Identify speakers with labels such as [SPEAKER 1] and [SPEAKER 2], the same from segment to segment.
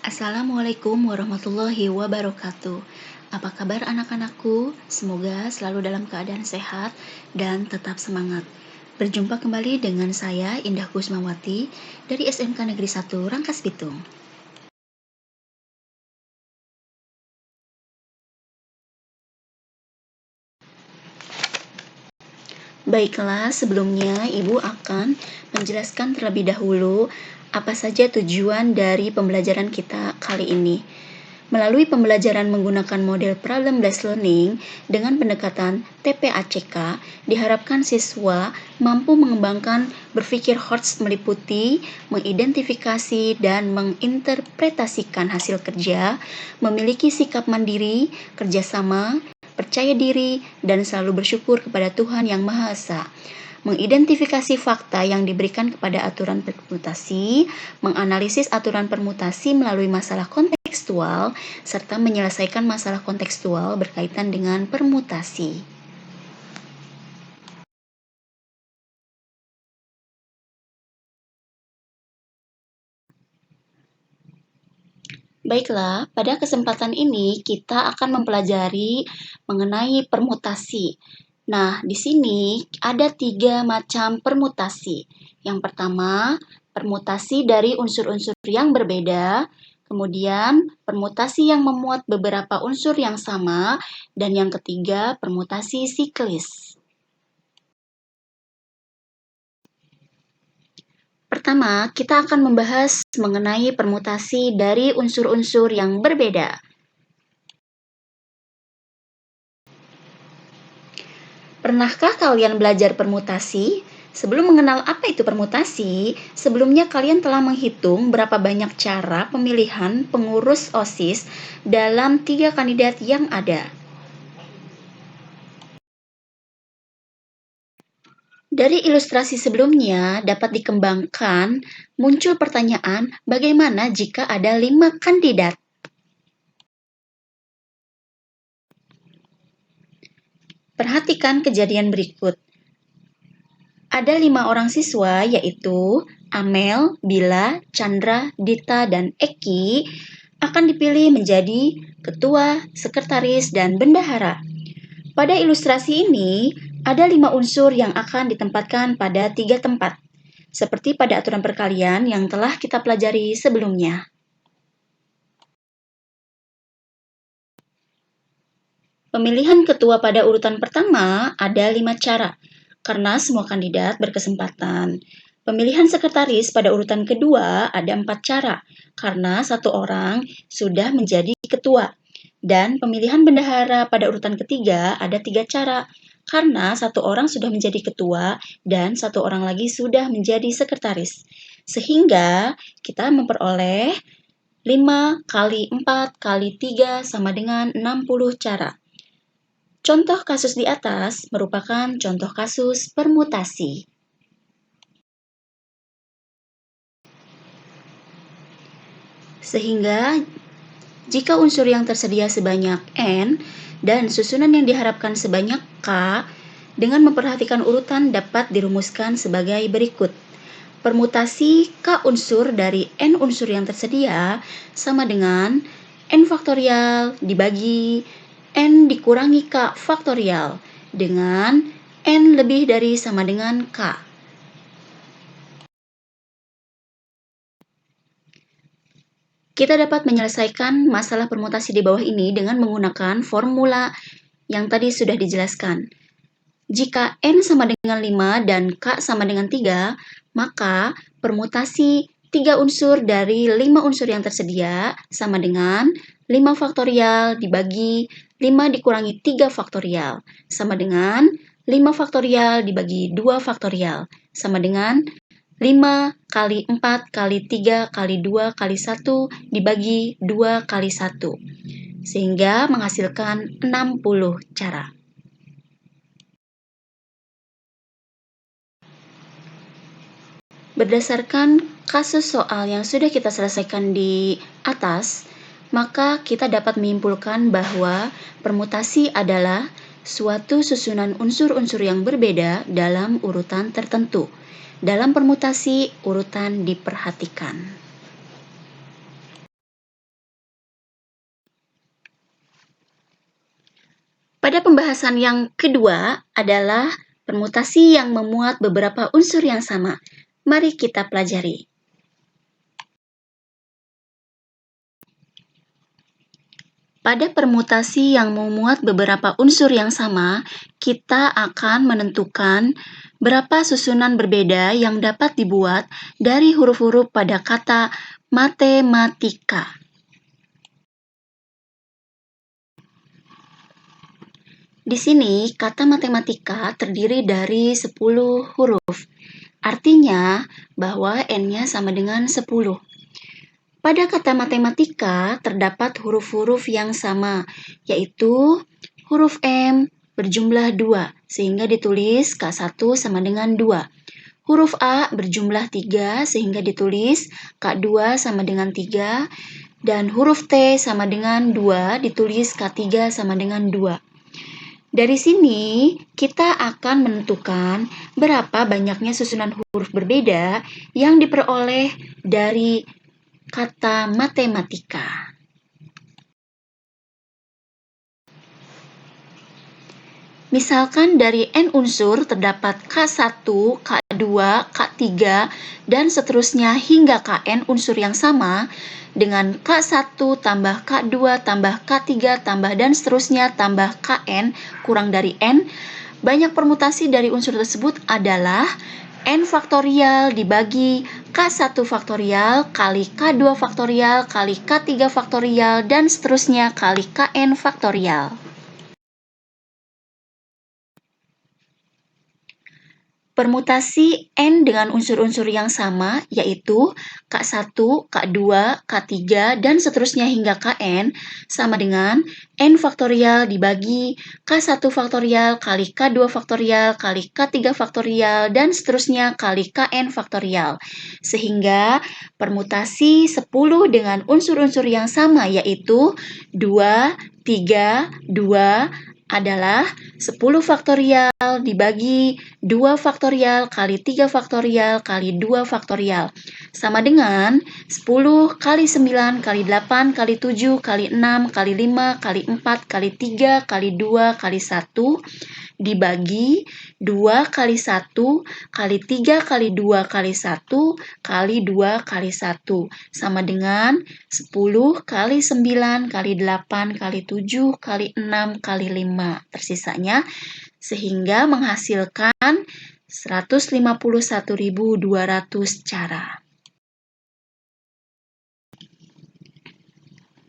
[SPEAKER 1] Assalamualaikum warahmatullahi wabarakatuh. Apa kabar anak-anakku? Semoga selalu dalam keadaan sehat dan tetap semangat. Berjumpa kembali dengan saya Indah Kusmawati dari SMK Negeri 1 Rangkas Bitung. Baiklah, sebelumnya Ibu akan menjelaskan terlebih dahulu apa saja tujuan dari pembelajaran kita kali ini. Melalui pembelajaran menggunakan model problem-based learning dengan pendekatan TPACK, diharapkan siswa mampu mengembangkan berpikir HOTS meliputi mengidentifikasi dan menginterpretasikan hasil kerja, memiliki sikap mandiri, kerjasama, percaya diri, dan selalu bersyukur kepada Tuhan Yang Maha Esa. Mengidentifikasi fakta yang diberikan kepada aturan permutasi, menganalisis aturan permutasi melalui masalah kontekstual, serta menyelesaikan masalah kontekstual berkaitan dengan permutasi. Baiklah, pada kesempatan ini kita akan mempelajari mengenai permutasi. Nah, di sini ada 3 macam permutasi. Yang pertama, permutasi dari unsur-unsur yang berbeda, kemudian permutasi yang memuat beberapa unsur yang sama, dan yang ketiga, permutasi siklis. Pertama, kita akan membahas mengenai permutasi dari unsur-unsur yang berbeda. Pernahkah kalian belajar permutasi? Sebelum mengenal apa itu permutasi, sebelumnya kalian telah menghitung berapa banyak cara pemilihan pengurus OSIS dalam 3 kandidat yang ada. Dari ilustrasi sebelumnya dapat dikembangkan, muncul pertanyaan bagaimana jika ada 5 kandidat? Perhatikan kejadian berikut. Ada 5 orang siswa yaitu Amel, Bila, Chandra, Dita, dan Eki akan dipilih menjadi ketua, sekretaris, dan bendahara. Pada ilustrasi ini, ada 5 unsur yang akan ditempatkan pada 3 tempat, seperti pada aturan perkalian yang telah kita pelajari sebelumnya. Pemilihan ketua pada urutan pertama ada 5 cara, karena semua kandidat berkesempatan. Pemilihan sekretaris pada urutan kedua ada 4 cara, karena 1 orang sudah menjadi ketua. Dan pemilihan bendahara pada urutan ketiga ada 3 cara, karena 1 orang sudah menjadi ketua dan 1 orang lagi sudah menjadi sekretaris. Sehingga kita memperoleh 5 kali 4 kali 3 sama dengan 60 cara. Contoh kasus di atas merupakan contoh kasus permutasi. Sehingga, jika unsur yang tersedia sebanyak N dan susunan yang diharapkan sebanyak K, dengan memperhatikan urutan dapat dirumuskan sebagai berikut. Permutasi K unsur dari N unsur yang tersedia sama dengan N faktorial dibagi N dikurangi K faktorial dengan N lebih dari sama dengan K. Kita dapat menyelesaikan masalah permutasi di bawah ini dengan menggunakan formula yang tadi sudah dijelaskan. Jika N sama dengan 5 dan K sama dengan 3, maka permutasi 3 unsur dari 5 unsur yang tersedia sama dengan 5 faktorial dibagi 5 dikurangi 3 faktorial sama dengan 5 faktorial dibagi 2 faktorial sama dengan 5 kali 4 kali 3 kali 2 kali 1 dibagi 2 kali 1, sehingga menghasilkan 60 cara. Berdasarkan kasus soal yang sudah kita selesaikan di atas, maka kita dapat menyimpulkan bahwa permutasi adalah suatu susunan unsur-unsur yang berbeda dalam urutan tertentu. Dalam permutasi, urutan diperhatikan. Pada pembahasan yang kedua adalah permutasi yang memuat beberapa unsur yang sama. Mari kita pelajari. Pada permutasi yang memuat beberapa unsur yang sama, kita akan menentukan berapa susunan berbeda yang dapat dibuat dari huruf-huruf pada kata matematika. Di sini, kata matematika terdiri dari 10 huruf. Artinya bahwa N-nya sama dengan 10. Pada kata matematika terdapat huruf-huruf yang sama, yaitu huruf M berjumlah 2, sehingga ditulis K1 sama dengan 2. Huruf A berjumlah 3, sehingga ditulis K2 sama dengan 3. Dan huruf T sama dengan 2, ditulis K3 sama dengan 2. Dari sini, kita akan menentukan berapa banyaknya susunan huruf berbeda yang diperoleh dari kata matematika. Misalkan dari N unsur terdapat K1, K2, K3, dan seterusnya hingga Kn unsur yang sama dengan K1 tambah K2 tambah K3 tambah dan seterusnya tambah Kn kurang dari N. Banyak permutasi dari unsur tersebut adalah N faktorial dibagi K1 faktorial kali K2 faktorial kali K3 faktorial dan seterusnya kali Kn faktorial. Permutasi N dengan unsur-unsur yang sama, yaitu K1, K2, K3, dan seterusnya hingga Kn, sama dengan N faktorial dibagi K1 faktorial kali K2 faktorial kali K3 faktorial, dan seterusnya kali Kn faktorial. Sehingga permutasi 10 dengan unsur-unsur yang sama, yaitu 2, 3, 2, adalah 10 faktorial dibagi 2 faktorial kali 3 faktorial kali 2 faktorial. Sama dengan 10 kali 9 kali 8 kali 7 kali 6 kali 5 kali 4 kali 3 kali 2 kali 1 dibagi 2 kali 1 kali 3 kali 2 kali 1 kali 2 kali 1. Sama dengan 10 kali 9 kali 8 kali 7 kali 6 kali 5. Tersisanya sehingga menghasilkan 151.200 cara.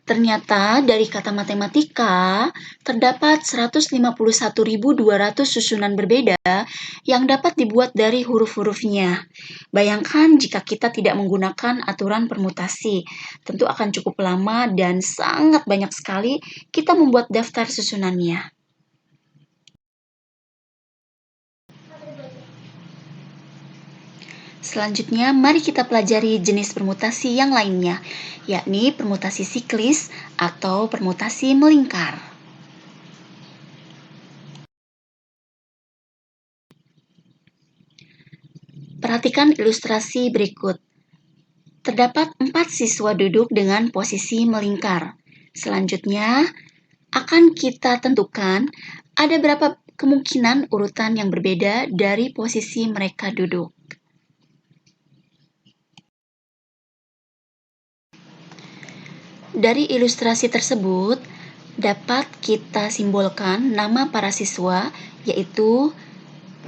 [SPEAKER 1] Ternyata dari kata matematika terdapat 151.200 susunan berbeda yang dapat dibuat dari huruf-hurufnya. Bayangkan jika kita tidak menggunakan aturan permutasi, tentu akan cukup lama dan sangat banyak sekali kita membuat daftar susunannya. Selanjutnya, mari kita pelajari jenis permutasi yang lainnya, yakni permutasi siklis atau permutasi melingkar. Perhatikan ilustrasi berikut. Terdapat 4 siswa duduk dengan posisi melingkar. Selanjutnya, akan kita tentukan ada berapa kemungkinan urutan yang berbeda dari posisi mereka duduk. Dari ilustrasi tersebut, dapat kita simbolkan nama para siswa, yaitu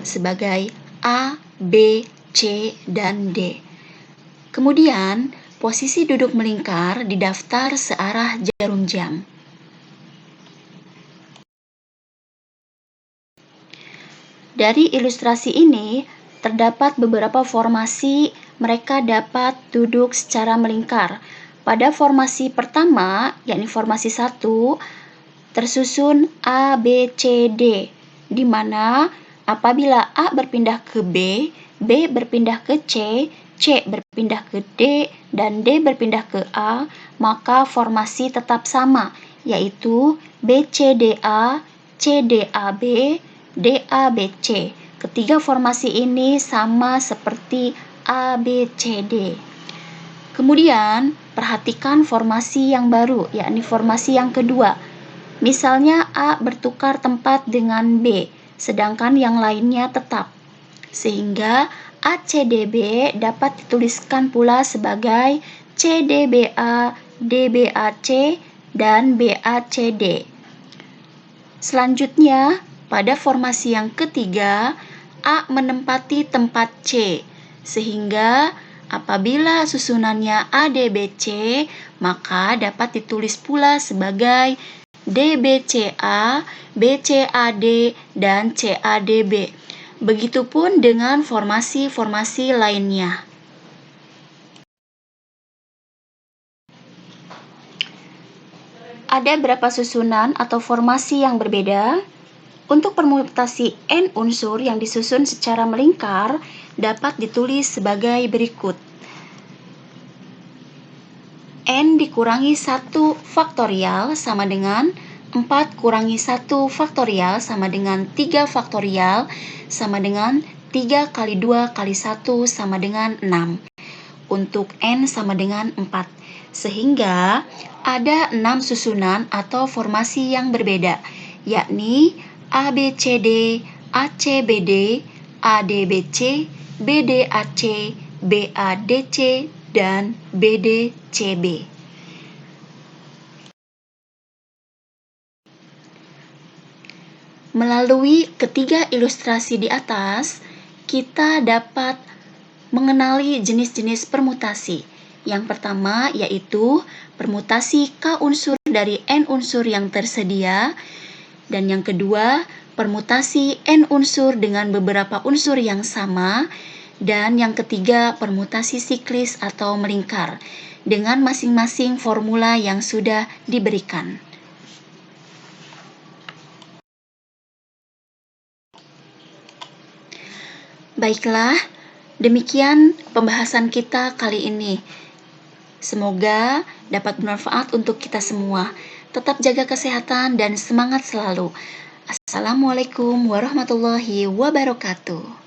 [SPEAKER 1] sebagai A, B, C, dan D. Kemudian, posisi duduk melingkar didaftar searah jarum jam. Dari ilustrasi ini, terdapat beberapa formasi mereka dapat duduk secara melingkar. Pada formasi pertama, yakni formasi 1, tersusun A, B, C, D, di mana apabila A berpindah ke B, B berpindah ke C, C berpindah ke D, dan D berpindah ke A, maka formasi tetap sama, yaitu BCDA, CDAB, DABC. Ketiga formasi ini sama seperti ABCD. Kemudian, perhatikan formasi yang baru, yakni formasi yang kedua. Misalnya A bertukar tempat dengan B, sedangkan yang lainnya tetap. Sehingga ACDB dapat dituliskan pula sebagai CDBA, DBAC, dan BACD. Selanjutnya, pada formasi yang ketiga, A menempati tempat C, sehingga apabila susunannya ADBC, maka dapat ditulis pula sebagai DBCA, BCAD, dan CADB. Begitupun dengan formasi-formasi lainnya. Ada berapa susunan atau formasi yang berbeda? Untuk permutasi N unsur yang disusun secara melingkar dapat ditulis sebagai berikut. N dikurangi 1 faktorial sama dengan 4 kurangi 1 faktorial sama dengan 3 faktorial sama dengan 3 kali 2 kali 1 sama dengan 6. Untuk N sama dengan 4. Sehingga ada 6 susunan atau formasi yang berbeda, yakni ABCD, ACBD, ADBC, BDAC, BADC, dan BDCB. Melalui ketiga ilustrasi di atas, kita dapat mengenali jenis-jenis permutasi. Yang pertama yaitu permutasi K unsur dari N unsur yang tersedia, dan yang kedua permutasi N unsur dengan beberapa unsur yang sama, dan yang ketiga permutasi siklis atau melingkar dengan masing-masing formula yang sudah diberikan. Baiklah, demikian pembahasan kita kali ini. Semoga dapat bermanfaat untuk kita semua. Tetap jaga kesehatan dan semangat selalu. Assalamualaikum warahmatullahi wabarakatuh.